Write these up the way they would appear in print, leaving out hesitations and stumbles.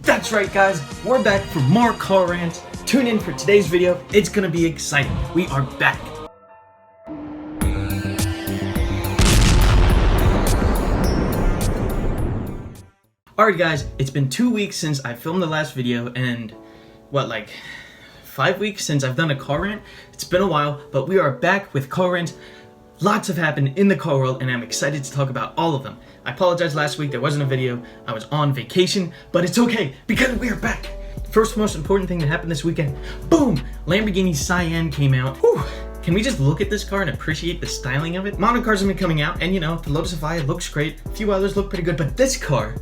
That's right, guys, we're back for more car rants. Tune in for today's video. It's gonna be exciting. We are back. Alright guys, it's been 2 weeks since I filmed the last video and like 5 weeks since I've done a car rant. It's been a while, but we are back with car rants. Lots have happened in the car world and I'm excited to talk about all of them. I apologize last week, there wasn't a video. I was on vacation, but it's okay because we are back. First most important thing that happened this weekend, boom! Lamborghini Cayenne came out. Whew. Can we just look at this car and appreciate the styling of it? Modern cars have been coming out and you know, the Lotus Evija looks great. A few others look pretty good, but this car,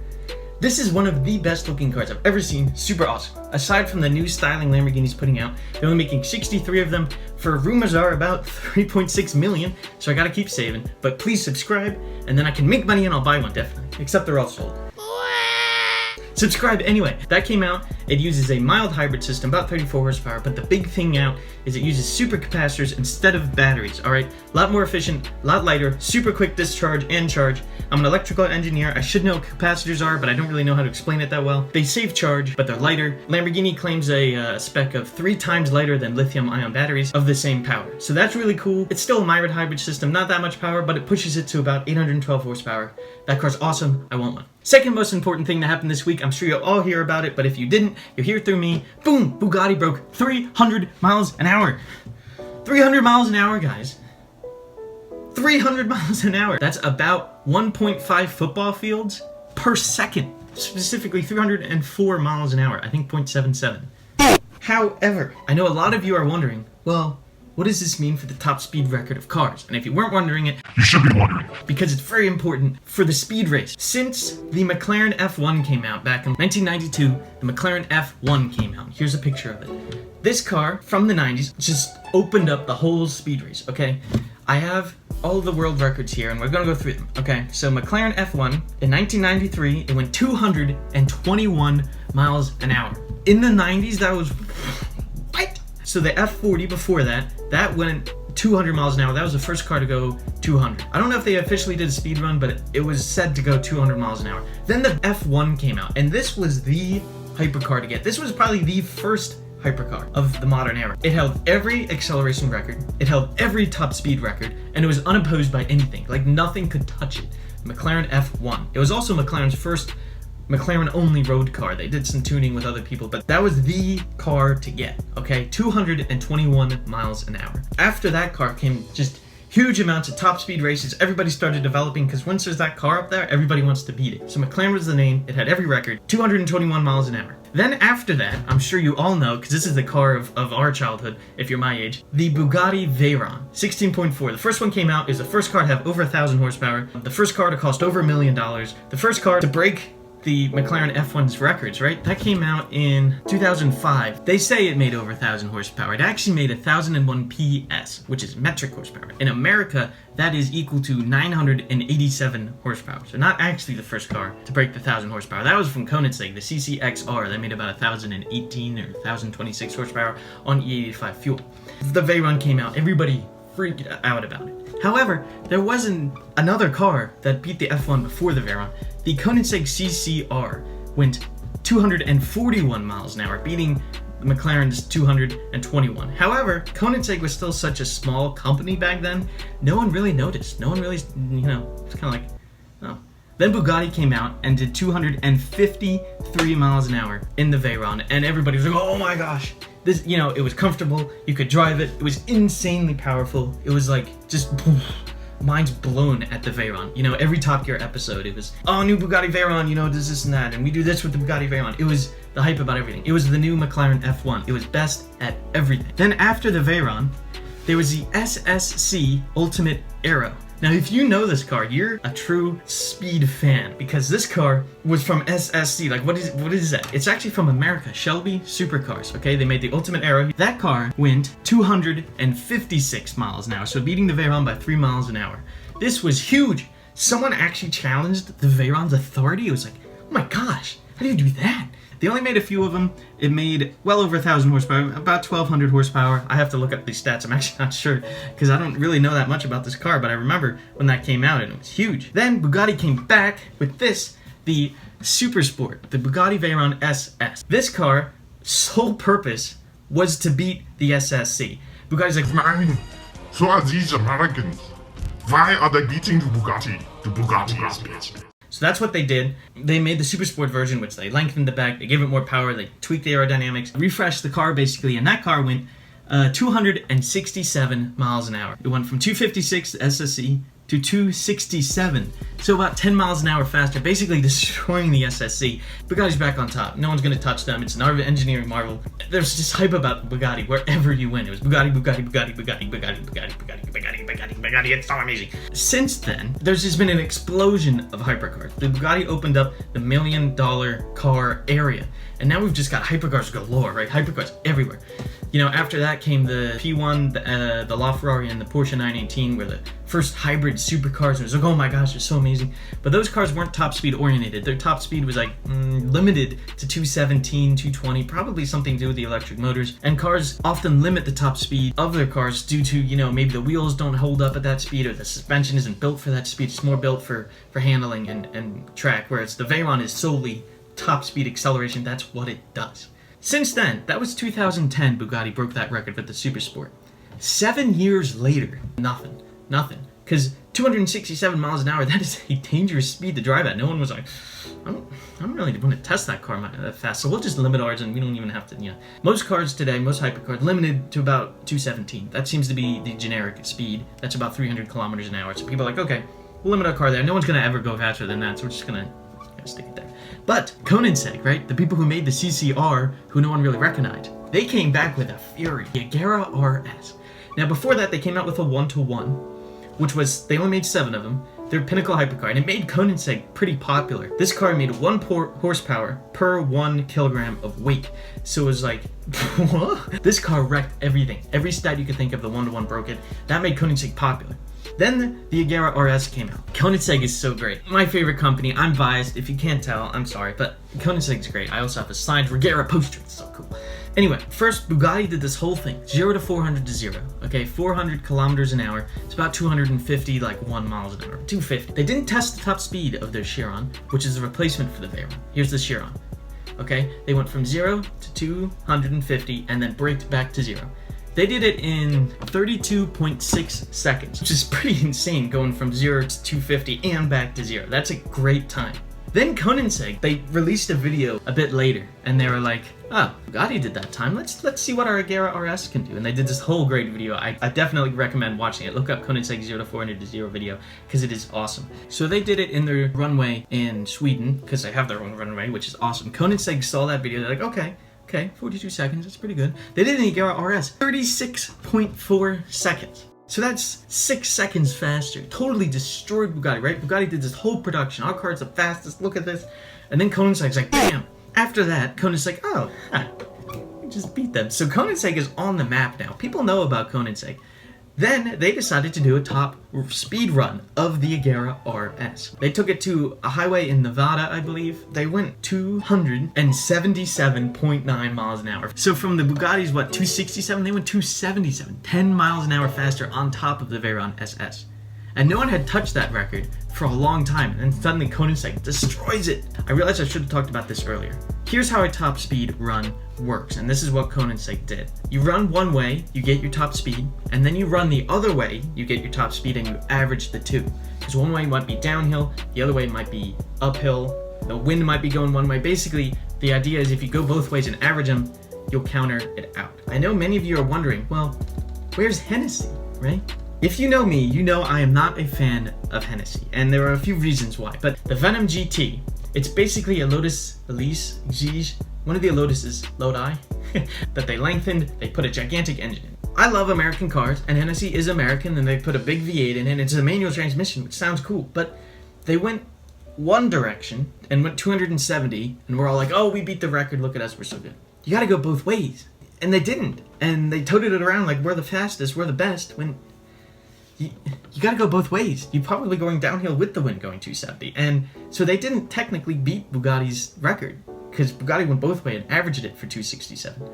this is one of the best looking cars I've ever seen. Super awesome. Aside from the new styling Lamborghini's putting out, they're only making 63 of them for rumors are about 3.6 million, so I gotta keep saving. But please subscribe, and then I can make money and I'll buy one, definitely. Except they're all sold. Subscribe anyway. That came out. It uses a mild hybrid system, about 34 horsepower, but the big thing out is it uses supercapacitors instead of batteries, alright? A lot more efficient, a lot lighter, super quick discharge and charge. I'm an electrical engineer. I should know what capacitors are, but I don't really know how to explain it that well. They save charge, but they're lighter. Lamborghini claims a spec of 3 times lighter than lithium-ion batteries of the same power. So that's really cool. It's still a mild hybrid system, not that much power, but it pushes it to about 812 horsepower. That car's awesome. I want one. Second most important thing that happened this week, I'm sure you'll all hear about it, but if you didn't, you'll hear it through me. Boom! Bugatti broke 300 miles an hour. 300 miles an hour, guys. 300 miles an hour. That's about 1.5 football fields per second. Specifically 304 miles an hour. I think 0.77. However, I know a lot of you are wondering, well, what does this mean for the top speed record of cars? And if you weren't wondering it, you should be wondering. Because it's very important for the speed race. Since the McLaren F1 came out back in 1992, the McLaren F1 came out. Here's a picture of it. This car from the 90s just opened up the whole speed race, okay? I have all the world records here and we're gonna go through them, okay? So McLaren F1, in 1993, it went 221 miles an hour. In the 90s, that was, what? So the F40 before that, that went 200 miles an hour. That was the first car to go 200. I don't know if they officially did a speed run, but it was said to go 200 miles an hour. Then the F1 came out, and this was the hypercar to get. This was probably the first hypercar of the modern era. It held every acceleration record, it held every top speed record, and it was unopposed by anything. Like nothing could touch it. McLaren F1. It was also McLaren's first McLaren-only road car. They did some tuning with other people, but that was the car to get, okay? 221 miles an hour. After that car came just huge amounts of top speed races. Everybody started developing, because once there's that car up there, everybody wants to beat it. So McLaren was the name. It had every record, 221 miles an hour. Then after that, I'm sure you all know, because this is the car of our childhood, if you're my age, the Bugatti Veyron, 16.4. The first one came out, is the first car to have over 1,000 horsepower, the first car to cost over $1 million, the first car to break the McLaren F1's records, right? That came out in 2005. They say it made over 1,000 horsepower. It actually made 1,001 PS, which is metric horsepower. In America, that is equal to 987 horsepower. So not actually the first car to break the 1,000 horsepower. That was from Koenigsegg, the CCXR. That made about 1,018 or 1,026 horsepower on E85 fuel. The Veyron came out. Everybody freaked out about it. However, there wasn't another car that beat the F1 before the Veyron. The Koenigsegg CCR went 241 miles an hour, beating McLaren's 221. However, Koenigsegg was still such a small company back then, no one really noticed. No one really, you know, it's kind of like, oh. Then Bugatti came out and did 253 miles an hour in the Veyron, and everybody was like, oh my gosh. This, you know, it was comfortable, you could drive it, it was insanely powerful. It was like, just, mind's blown at the Veyron. You know, every Top Gear episode, it was, oh, new Bugatti Veyron, you know, does this and that, and we do this with the Bugatti Veyron. It was the hype about everything. It was the new McLaren F1. It was best at everything. Then after the Veyron, there was the SSC Ultimate Aero. Now, if you know this car, you're a true speed fan, because this car was from SSC. Like, what is that? It's actually from America, Shelby Supercars, okay? They made the Ultimate Aero. That car went 256 miles an hour, so beating the Veyron by 3 miles an hour. This was huge. Someone actually challenged the Veyron's authority. It was like, oh my gosh, how do you do that? They only made a few of them. It made well over 1,000 horsepower, about 1,200 horsepower. I have to look up these stats. I'm actually not sure because I don't really know that much about this car, but I remember when that came out and it was huge. Then Bugatti came back with this, the Super Sport, the Bugatti Veyron SS. This car, sole purpose was to beat the SSC. Bugatti's like, Nein, so are these Americans. Why are they beating the Bugatti? The Bugatti is better. So that's what they did. They made the Super Sport version, which they lengthened the back, they gave it more power, they tweaked the aerodynamics, refreshed the car basically, and that car went 267 miles an hour. It went from 256 SSC to 267, so about 10 miles an hour faster, basically destroying the SSC. Bugatti's back on top. No one's gonna touch them. It's an engineering marvel. There's just hype about Bugatti wherever you went. It was Bugatti, Bugatti, Bugatti, Bugatti, Bugatti, Bugatti, Bugatti, Bugatti, Bugatti, Bugatti. It's so amazing. Since then, there's just been an explosion of hypercars. The Bugatti opened up the $1 million car area, and now we've just got hypercars galore, right? Hypercars everywhere. You know, after that came the P1, the LaFerrari, and the Porsche 918 were the first hybrid supercars. And it was like, oh my gosh, they're so amazing. But those cars weren't top speed oriented. Their top speed was like limited to 217, 220, probably something to do with the electric motors. And cars often limit the top speed of their cars due to, you know, maybe the wheels don't hold up at that speed or the suspension isn't built for that speed. It's more built for handling and track, whereas the Veyron is solely top speed acceleration. That's what it does. Since then, that was 2010, Bugatti broke that record with the Super Sport. 7 years later, nothing. Because 267 miles an hour, that is a dangerous speed to drive at. No one was like, I don't really want to test that car that fast, so we'll just limit ours and we don't even have to, you know. Most cars today, most hypercars, limited to about 217. That seems to be the generic speed. That's about 300 kilometers an hour. So people are like, okay, we'll limit our car there. No one's going to ever go faster than that, so we're just going to stick it there. But Koenigsegg, right, the people who made the CCR, who no one really recognized, they came back with a fury, the Agera RS. Now before that, they came out with a 1-to-1, which was, they only made 7 of them. They're pinnacle hypercar, and it made Koenigsegg pretty popular. This car made 1 horsepower per 1 kilogram of weight. So it was like, what? This car wrecked everything. Every stat you could think of, the 1-to-1 broke it. That made Koenigsegg popular. Then the Agera RS came out. Koenigsegg is so great. My favorite company. I'm biased. If you can't tell, I'm sorry, but Koenigsegg's great. I also have a signed Agera poster. It's so cool. Anyway, first Bugatti did this whole thing, 0 to 400 to 0. Okay, 400 kilometers an hour. It's about 250, like 1 miles an hour. 250. They didn't test the top speed of their Chiron, which is a replacement for the Veyron. Here's the Chiron. Okay, they went from 0 to 250 and then braked back to 0. They did it in 32.6 seconds, which is pretty insane, going from 0 to 250 and back to 0. That's a great time. Then Koenigsegg, they released a video a bit later, and they were like, oh, Bugatti did that time. Let's see what our Agera RS can do. And they did this whole great video. I definitely recommend watching it. Look up Koenigsegg 0 to 400 to 0 video, because it is awesome. So they did it in their runway in Sweden, because they have their own runway, which is awesome. Koenigsegg saw that video. They're like, okay, 42 seconds, that's pretty good. They did an Agera RS, 36.4 seconds. So that's 6 seconds faster. Totally destroyed Bugatti, right? Bugatti did this whole production. Our car's the fastest, look at this. And then Koenigsegg's like, bam! After that, Koenigsegg's like, oh, we just beat them. So Koenigsegg is on the map now. People know about Koenigsegg. Then they decided to do a top speed run of the Agera RS. They took it to a highway in Nevada, I believe. They went 277.9 miles an hour. So from the Bugatti's, what, 267? They went 277, 10 miles an hour faster on top of the Veyron SS. And no one had touched that record for a long time, and then suddenly Koenigsegg destroys it. I realized I should have talked about this earlier. Here's how a top speed run works, and this is what Koenigsegg did. You run one way, you get your top speed, and then you run the other way, you get your top speed, and you average the two. Because one way might be downhill, the other way might be uphill, the wind might be going one way. Basically, the idea is if you go both ways and average them, you'll counter it out. I know many of you are wondering, well, where's Hennessy, right? If you know me, you know I am not a fan of Hennessy, and there are a few reasons why. But the Venom GT, it's basically a Lotus Elise, one of the Lotuses, Lodi, that they lengthened, they put a gigantic engine in. I love American cars, and Hennessy is American, and they put a big V8 in it. It's a manual transmission, which sounds cool, but they went one direction and went 270, and we're all like, oh, we beat the record, look at us, we're so good. You gotta go both ways. And they didn't, and they toted it around like we're the fastest, we're the best, when you gotta go both ways. You're probably going downhill with the wind going 270. And so they didn't technically beat Bugatti's record. because Bugatti went both ways and averaged it for 267.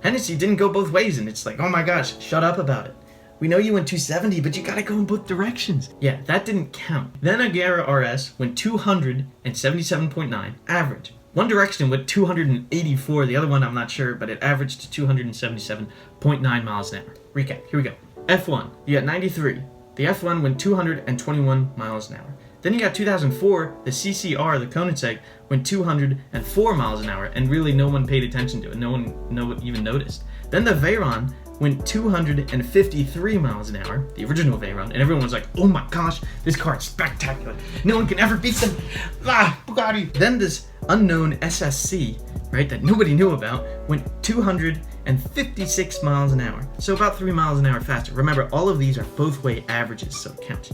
Hennessy didn't go both ways, and it's like, oh my gosh, shut up about it. We know you went 270, but you gotta go in both directions. Yeah, that didn't count. Then Agera RS went 277.9, average. One direction went 284, the other one I'm not sure, but it averaged to 277.9 miles an hour. Recap, here we go. F1, you got 93. The F1 went 221 miles an hour. Then you got 2004, the CCR, the Koenigsegg, went 204 miles an hour, and really no one paid attention to it. No one even noticed. Then the Veyron went 253 miles an hour, the original Veyron, and everyone was like, oh my gosh, this car is spectacular. No one can ever beat them. Bugatti. Then this unknown SSC, right, that nobody knew about, went 256 miles an hour. So about 3 miles an hour faster. Remember, all of these are both-way averages, so it counts.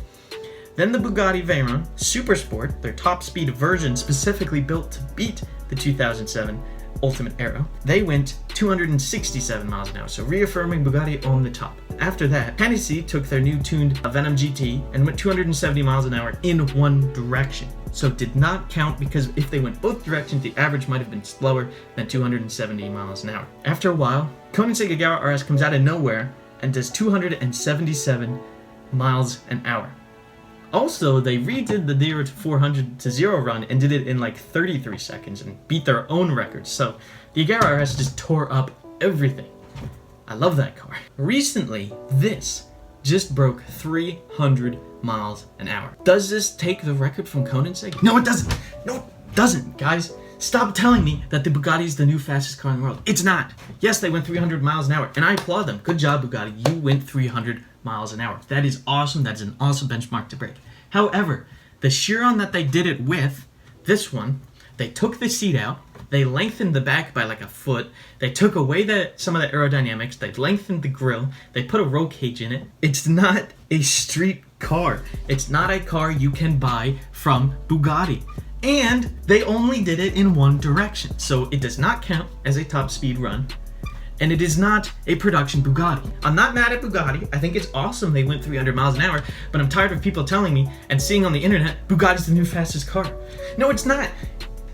Then the Bugatti Veyron Super Sport, their top speed version specifically built to beat the 2007 Ultimate Aero, they went 267 miles an hour, so reaffirming Bugatti on the top. After that, Hennessy took their new tuned Venom GT and went 270 miles an hour in one direction. So it did not count because if they went both directions, the average might have been slower than 270 miles an hour. After a while, Koenigsegg Agera RS comes out of nowhere and does 277 miles an hour. Also, they redid the 0 to 400 to 0 run and did it in like 33 seconds and beat their own records. So the Agera RS just tore up everything. I love that car. Recently, this just broke 300 miles an hour. Does this take the record from Koenigsegg? No, it doesn't. No, it doesn't, guys. Stop telling me that the Bugatti is the new fastest car in the world. It's not. Yes, they went 300 miles an hour, and I applaud them. Good job, Bugatti. You went 300 miles an hour. That is awesome. That's an awesome benchmark to break. However, the Chiron that they did it with, this one, they took the seat out, they lengthened the back by like a foot, they took away some of the aerodynamics, they lengthened the grille, they put a roll cage in it. It's not a street car. It's not a car you can buy from Bugatti. And they only did it in one direction. So it does not count as a top speed run. And it is not a production Bugatti. I'm not mad at Bugatti. I think it's awesome they went 300 miles an hour, but I'm tired of people telling me and seeing on the internet, Bugatti's the new fastest car. No, it's not.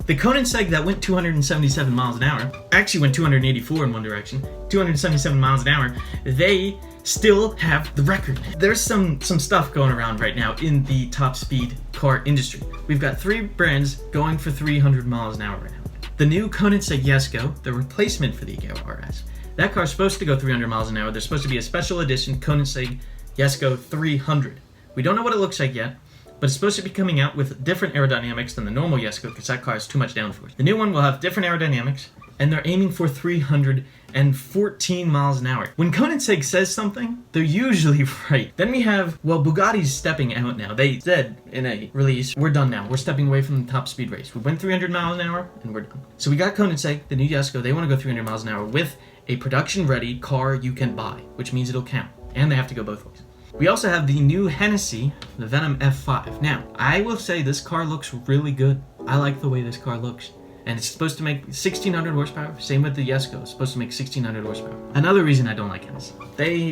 The Koenigsegg that went 277 miles an hour, actually went 284 in one direction, 277 miles an hour, they still have the record. There's some stuff going around right now in the top speed car industry. We've got 3 brands going for 300 miles an hour right now. The new Koenigsegg Jesko, the replacement for the Agera RS. That car's supposed to go 300 miles an hour. There's supposed to be a special edition Koenigsegg Jesko 300. We don't know what it looks like yet, but it's supposed to be coming out with different aerodynamics than the normal Jesko because that car has too much downforce. The new one will have different aerodynamics, and they're aiming for 314 miles an hour. When Koenigsegg says something, they're usually right. Then we have, well, Bugatti's stepping out now. They said in a release, we're done now. We're stepping away from the top speed race. We went 300 miles an hour, and we're done. So we got Koenigsegg, the new Jesko. They want to go 300 miles an hour with a production-ready car you can buy, which means it'll count. And they have to go both ways. We also have the new Hennessy, the Venom F5. Now, I will say this car looks really good. I like the way this car looks. And it's supposed to make 1,600 horsepower. Same with the Jesko. It's supposed to make 1,600 horsepower. Another reason I don't like Hennessy.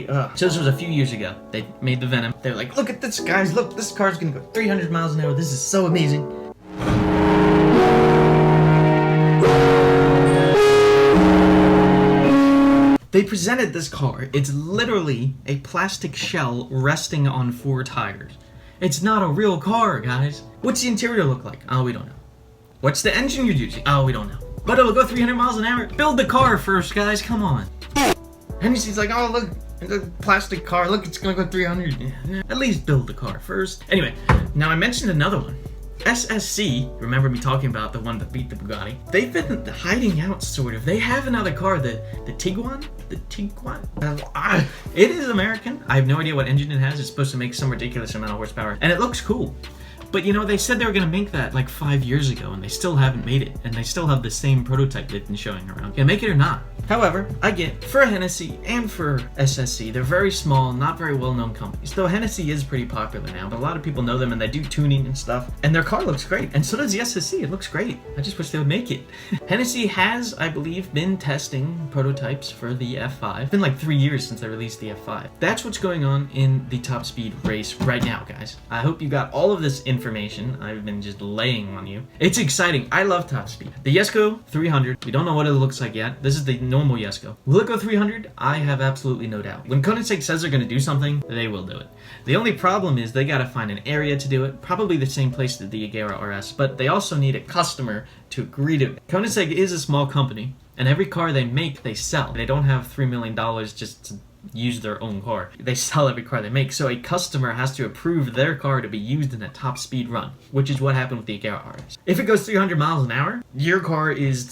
So this was a few years ago. They made the Venom. They were like, look at this, guys. Look, this car's gonna go 300 miles an hour. This is so amazing. They presented this car. It's literally a plastic shell resting on 4 tires. It's not a real car, guys. What's the interior look like? Oh, we don't know. What's the engine you're using? Oh, we don't know. But it'll go 300 miles an hour. Build the car first, guys. Come on. Hennessy's like, oh, look, a plastic car. Look, it's gonna go 300. Yeah, at least build the car first. Anyway, now I mentioned another one. SSC, remember me talking about the one that beat the Bugatti? They've been hiding out, sort of. They have another car, the Tiguan? The Tiguan? It is American. I have no idea what engine it has. It's supposed to make some ridiculous amount of horsepower. And it looks cool. But you know, they said they were going to make that like 5 years ago, and they still haven't made it. And they still have the same prototype they've been showing around. Gonna make it or not? However, I get, for Hennessy and for SSC, they're very small, not very well-known companies. Though Hennessy is pretty popular now, but a lot of people know them and they do tuning and stuff. And their car looks great, and so does the SSC. It looks great. I just wish they would make it. Hennessy has, I believe, been testing prototypes for the F5. It's been like 3 years since they released the F5. That's what's going on in the top speed race right now, guys. I hope you got all of this information information. I've been just laying on you. It's exciting. I love top speed. The Jesko 300, we don't know what it looks like yet. This is the normal Jesko. Will it go 300? I have absolutely no doubt. When Koenigsegg says they're going to do something, they will do it. The only problem is they got to find an area to do it, probably the same place that the Agera RS, but they also need a customer to agree to it. Koenigsegg is a small company, and every car they make, they sell. They don't have $3 million just to use their own car. They sell every car they make, so a customer has to approve their car to be used in a top speed run, which is what happened with the Agera RS. If it goes 300 miles an hour, your car is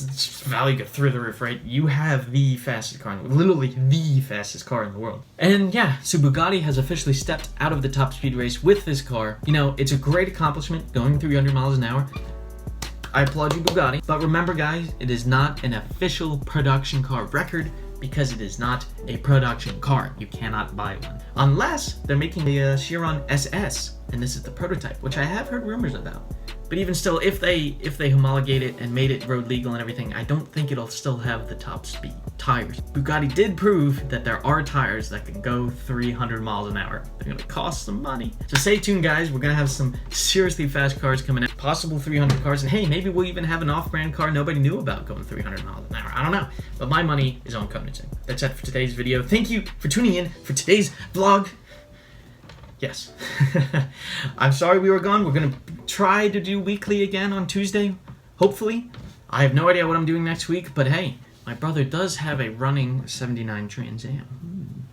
value go through the roof, right? You have the fastest car, literally the fastest car in the world. And yeah, so Bugatti has officially stepped out of the top speed race with this car. You know, it's a great accomplishment going 300 miles an hour. I applaud you, Bugatti. But remember, guys, it is not an official production car record because it is not a production car. You cannot buy one. Unless they're making the Chiron SS, and this is the prototype, which I have heard rumors about. But even still, if they homologate it and made it road legal and everything, I don't think it'll still have the top speed tires. Bugatti did prove that there are tires that can go 300 miles an hour. They're gonna cost some money. So stay tuned, guys. We're gonna have some seriously fast cars coming out, possible 300 cars, and hey, maybe we'll even have an off-brand car nobody knew about going 300 miles an hour. I don't know, but my money is on Koenigsegg. That's it for today's video. Thank you for tuning in for today's vlog. Yes. I'm sorry we were gone. We're gonna try to do weekly again on Tuesday, hopefully. I have no idea what I'm doing next week, but hey, my brother does have a running 79 Trans Am.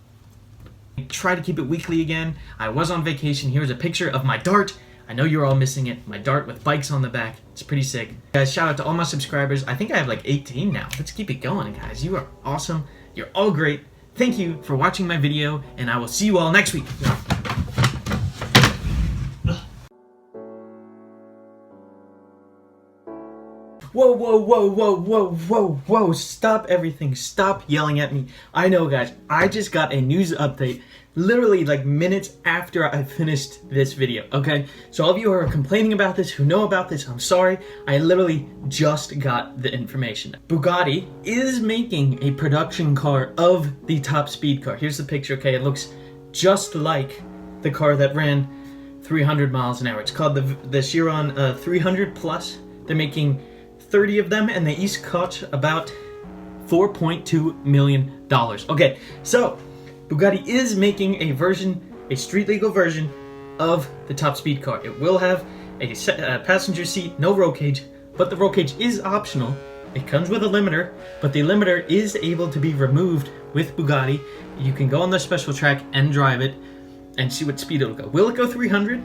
Try to keep it weekly again. I was on vacation. Here's a picture of my Dart. I know you're all missing it. My Dart with bikes on the back. It's pretty sick. Guys, shout out to all my subscribers. I think I have like 18 now. Let's keep it going, guys. You are awesome. You're all great. Thank you for watching my video, and I will see you all next week. Whoa, whoa, whoa, whoa, whoa, whoa, whoa, stop everything, stop yelling at me. I know, guys, I just got a news update literally like minutes after I finished this video, okay? So all of you who are complaining about this, who know about this, I'm sorry. I literally just got the information. Bugatti is making a production car of the top speed car. Here's the picture, okay? It looks just like the car that ran 300 miles an hour. It's called the Chiron 300 Plus. They're making 30 of them, and they each cost about $4.2 million. Okay, so Bugatti is making a version, a street legal version of the top speed car. It will have a passenger seat, no roll cage, but the roll cage is optional. It comes with a limiter, but the limiter is able to be removed with Bugatti. You can go on the special track and drive it and see what speed it'll go. Will it go 300?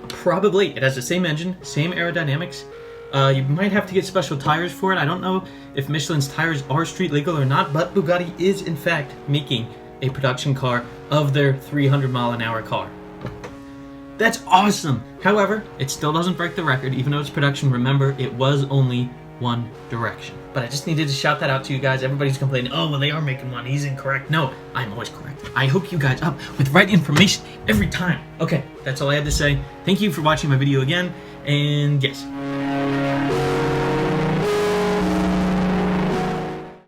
Probably. It has the same engine, same aerodynamics. You might have to get special tires for it. I don't know if Michelin's tires are street legal or not, but Bugatti is in fact making a production car of their 300 mile an hour car. That's awesome! However, it still doesn't break the record, even though it's production. Remember, it was only one direction. But I just needed to shout that out to you guys. Everybody's complaining, oh, well, they are making one. He's incorrect. No, I'm always correct. I hook you guys up with right information every time. Okay, that's all I had to say. Thank you for watching my video again, and yes.